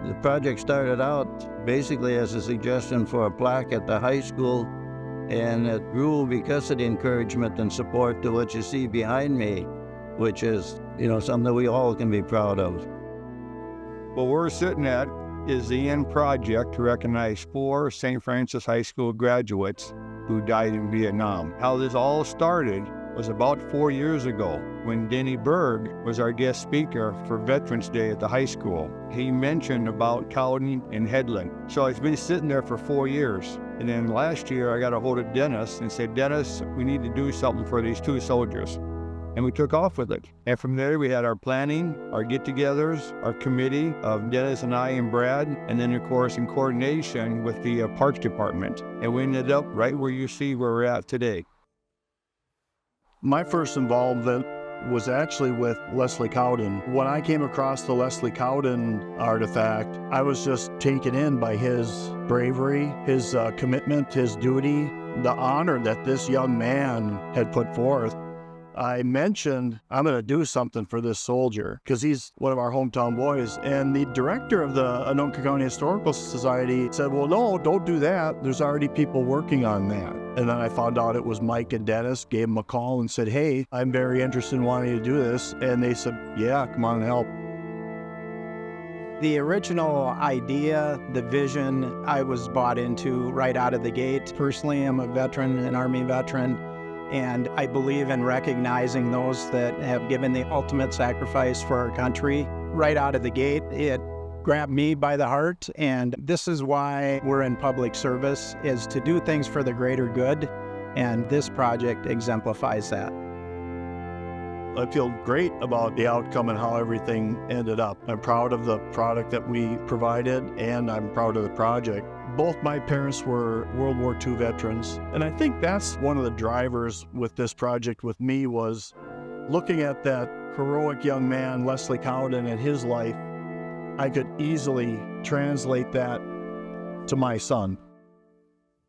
The project started out basically as a suggestion for a plaque at the high school, and it grew because of the encouragement and support to what you see behind me, which is, something that we all can be proud of. What we're sitting at is the end project to recognize 4 St. Francis High School graduates who died in Vietnam. How this all started was about 4 years ago when Denny Berg was our guest speaker for Veterans Day at the high school. He mentioned about Cowden and Headland. So it's been sitting there for 4 years. And then last year I got a hold of Dennis and said, Dennis, we need to do something for these 2 soldiers. And we took off with it. And from there, we had our planning, our get-togethers, our committee of Dennis and I and Brad, and then, of course, in coordination with the Parks Department. And we ended up right where you see where we're at today. My first involvement was actually with Leslie Cowden. When I came across the Leslie Cowden artifact, I was just taken in by his bravery, his commitment, his duty, the honor that this young man had put forth. I mentioned, I'm going to do something for this soldier because he's one of our hometown boys. And the director of the Anoka County Historical Society said, well, no, don't do that. There's already people working on that. And then I found out it was Mike and Dennis, gave them a call and said, hey, I'm very interested in wanting to do this. And they said, yeah, come on and help. The original idea, the vision, I was bought into right out of the gate. Personally, I'm a veteran, an Army veteran. And I believe in recognizing those that have given the ultimate sacrifice for our country. Right out of the gate, it grabbed me by the heart, and this is why we're in public service, is to do things for the greater good, and this project exemplifies that. I feel great about the outcome and how everything ended up. I'm proud of the product that we provided, and I'm proud of the project. Both my parents were World War II veterans, and I think that's one of the drivers with this project with me was looking at that heroic young man, Leslie Cowden, and his life. I could easily translate that to my son.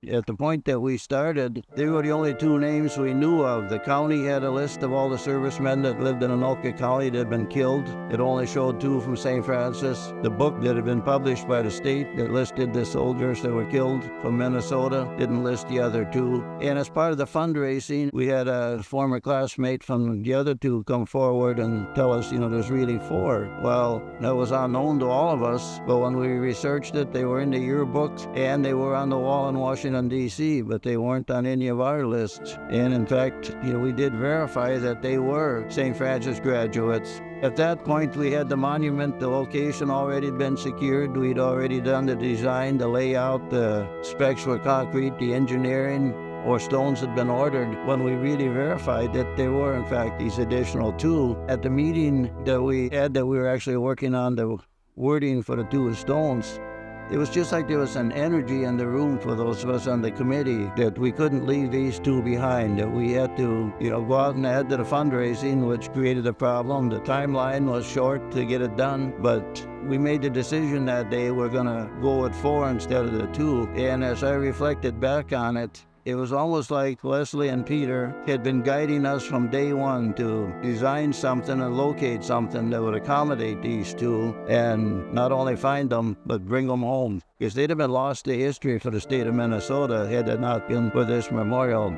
At the point that we started, they were the only 2 names we knew of. The county had a list of all the servicemen that lived in Anoka County that had been killed. It only showed 2 from St. Francis. The book that had been published by the state that listed the soldiers that were killed from Minnesota didn't list the other 2. And as part of the fundraising, we had a former classmate from the other 2 come forward and tell us, there's really 4. Well, that was unknown to all of us, but when we researched it, they were in the yearbook and they were on the wall in Washington, D.C., but they weren't on any of our lists. And in fact, we did verify that they were St. Francis graduates. At that point, we had the monument, the location already been secured. We'd already done the design, the layout, the specs for concrete, the engineering, or stones had been ordered when we really verified that there were, in fact, these additional 2. At the meeting that we had, that we were actually working on the wording for the 2 stones, it was just like there was an energy in the room for those of us on the committee that we couldn't leave these 2 behind, that we had to, go out and add to the fundraising, which created a problem. The timeline was short to get it done, but we made the decision that day we're going to go with 4 instead of the 2. And as I reflected back on it, it was almost like Leslie and Peter had been guiding us from day one to design something and locate something that would accommodate these 2 and not only find them, but bring them home. Because they'd have been lost to history for the state of Minnesota had it not been for this memorial.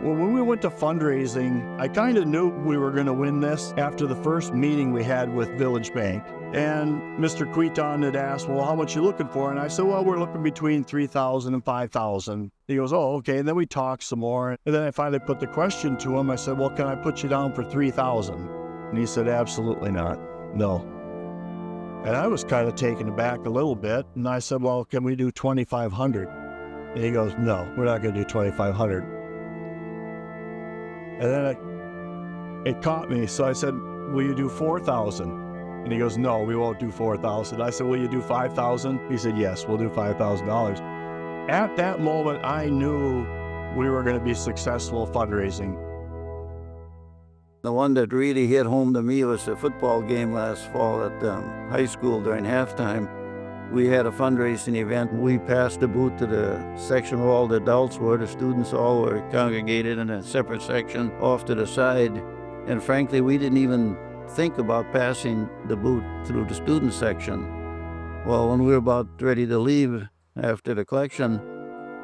Well, when we went to fundraising, I kind of knew we were going to win this after the first meeting we had with Village Bank. And Mr. Queton had asked, well, how much are you looking for? And I said, well, we're looking between $3,000 and $5,000. He goes, oh, okay. And then we talked some more. And then I finally put the question to him. I said, well, can I put you down for $3,000? And he said, absolutely not. No. And I was kind of taken aback a little bit. And I said, well, can we do $2,500? And he goes, no, we're not going to do $2,500. And then it caught me. So I said, will you do $4,000? And he goes, no, we won't do $4,000. I said, will you do $5,000? He said, yes, we'll do $5,000. At that moment, I knew we were going to be successful fundraising. The one that really hit home to me was the football game last fall at high school during halftime. We had a fundraising event. We passed the booth to the section where all the adults were. The students all were congregated in a separate section off to the side. And frankly, we didn't even think about passing the boot through the student section. Well, when we were about ready to leave after the collection,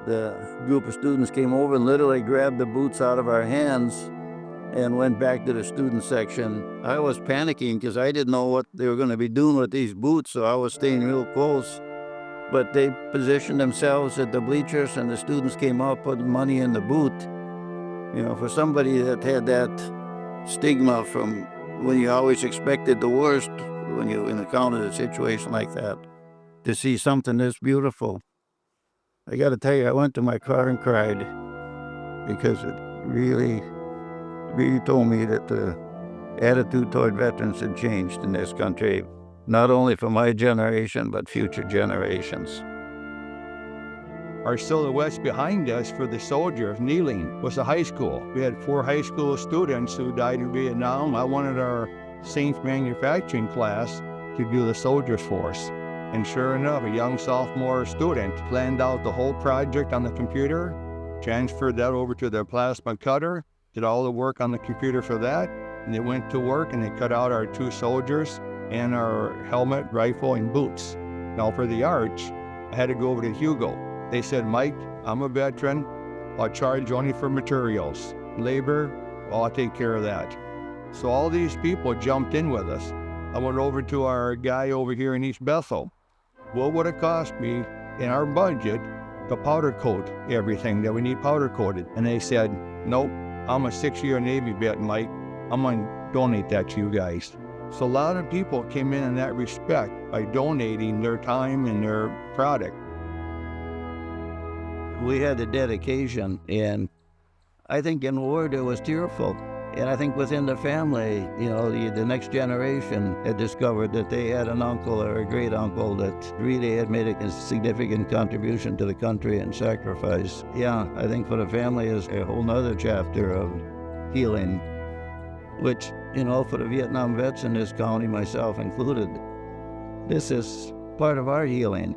the group of students came over and literally grabbed the boots out of our hands and went back to the student section. I was panicking because I didn't know what they were going to be doing with these boots, so I was staying real close. But they positioned themselves at the bleachers, and the students came out putting money in the boot. You know, for somebody that had that stigma from when you always expected the worst when you encountered a situation like that, to see something this beautiful. I got to tell you, I went to my car and cried because it really told me that the attitude toward veterans had changed in this country, not only for my generation, but future generations. Our silhouettes behind us for the soldiers kneeling was a high school. We had 4 high school students who died in Vietnam. I wanted our Saints manufacturing class to do the soldiers for us. And sure enough, a young sophomore student planned out the whole project on the computer, transferred that over to their plasma cutter, did all the work on the computer for that, and they went to work and they cut out our 2 soldiers and our helmet, rifle, and boots. Now for the arch, I had to go over to Hugo. They said, Mike, I'm a veteran. I'll charge only for materials. Labor, well, I'll take care of that. So all these people jumped in with us. I went over to our guy over here in East Bethel. What would it cost me in our budget to powder coat everything that we need powder coated? And they said, nope, I'm a 6-year Navy vet, Mike. I'm gonna donate that to you guys. So a lot of people came in that respect by donating their time and their product. We had a dedication, and I think in war it was tearful. And I think within the family, you know, the next generation had discovered that they had an uncle or a great uncle that really had made a significant contribution to the country and sacrifice. Yeah, I think for the family is a whole nother chapter of healing, which, you know, for the Vietnam vets in this county, myself included, this is part of our healing.